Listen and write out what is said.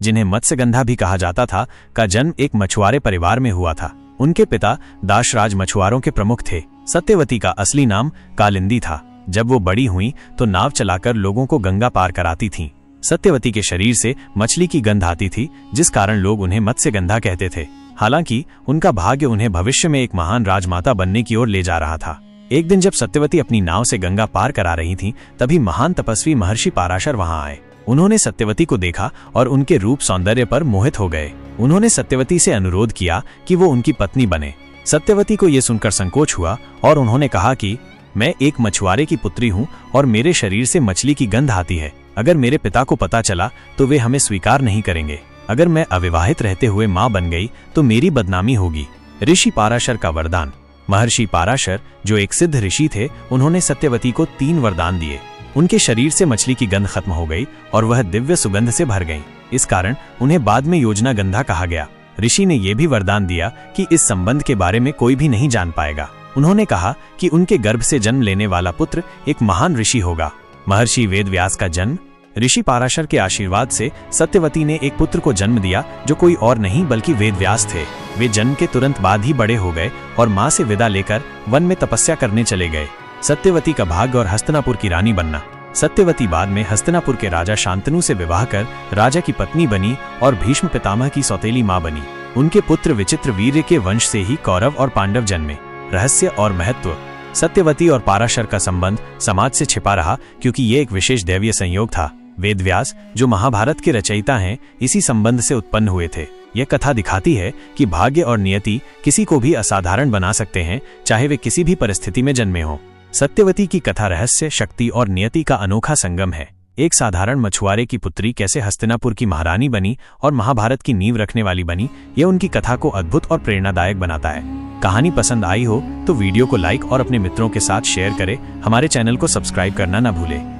जिन्हें मत्स्यगंधा भी कहा जाता था, का जन्म एक मछुआरे परिवार में हुआ था। उनके पिता दाशराज मछुआरों के प्रमुख थे। सत्यवती का असली नाम कालिंदी था। जब वो बड़ी हुई तो नाव चलाकर लोगों को गंगा पार कराती थीं। सत्यवती के शरीर से मछली की गंध आती थी, जिस कारण लोग उन्हें मत्स्यगंधा कहते थे। हालांकि उनका भाग्य उन्हें भविष्य में एक महान राजमाता बनने की ओर ले जा रहा था। एक दिन जब सत्यवती अपनी नाव से गंगा पार करा रही थीं, तभी महान तपस्वी महर्षि पाराशर वहां आए। उन्होंने सत्यवती को देखा और उनके रूप सौंदर्य पर मोहित हो गए। उन्होंने सत्यवती से अनुरोध किया कि वो उनकी पत्नी बने। सत्यवती को यह सुनकर संकोच हुआ और उन्होंने कहा कि मैं एक मछुआरे की पुत्री हूँ और मेरे शरीर से मछली की गंध आती है। अगर मेरे पिता को पता चला तो वे हमें स्वीकार नहीं करेंगे। अगर मैं अविवाहित रहते हुए माँ बन गई तो मेरी बदनामी होगी। ऋषि पाराशर का वरदान। महर्षि पाराशर, जो एक सिद्ध ऋषि थे, उन्होंने सत्यवती को 3 वरदान दिए। उनके शरीर से मछली की गंध खत्म हो गई और वह दिव्य सुगंध से भर गईं। इस कारण उन्हें बाद में योजना गंधा कहा गया। ऋषि ने यह भी वरदान दिया कि इस संबंध के बारे में कोई भी नहीं जान पाएगा। उन्होंने कहा कि उनके गर्भ से जन्म लेने वाला पुत्र एक महान ऋषि होगा। महर्षि वेदव्यास का जन्म। ऋषि पाराशर के आशीर्वाद से सत्यवती ने एक पुत्र को जन्म दिया, जो कोई और नहीं बल्कि वेदव्यास थे। वे जन्म के तुरंत बाद ही बड़े हो गए और मां से विदा लेकर वन में तपस्या करने चले गए। सत्यवती का भाग्य और हस्तिनापुर की रानी बनना। सत्यवती बाद में हस्तिनापुर के राजा शांतनु से विवाह कर राजा की पत्नी बनी और भीष्म पितामह की सौतेली मां बनी। उनके पुत्र विचित्र वीर्य के वंश से ही कौरव और पांडव जन्मे। रहस्य और महत्व। सत्यवती और पाराशर का संबंध समाज से छिपा रहा, क्योंकि ये एक विशेष दैवीय संयोग था। वेदव्यास, जो महाभारत के रचयिता हैं, इसी संबंध से उत्पन्न हुए थे। यह कथा दिखाती है कि भाग्य और नियति किसी को भी असाधारण बना सकते हैं, चाहे वे किसी भी परिस्थिति में जन्मे हों। सत्यवती की कथा रहस्य, शक्ति और नियति का अनोखा संगम है। एक साधारण मछुआरे की पुत्री कैसे हस्तिनापुर की महारानी बनी और महाभारत की नींव रखने वाली बनी, यह उनकी कथा को अद्भुत और प्रेरणादायक बनाता है। कहानी पसंद आई हो तो वीडियो को लाइक और अपने मित्रों के साथ शेयर करें। हमारे चैनल को सब्सक्राइब करना न भूलें।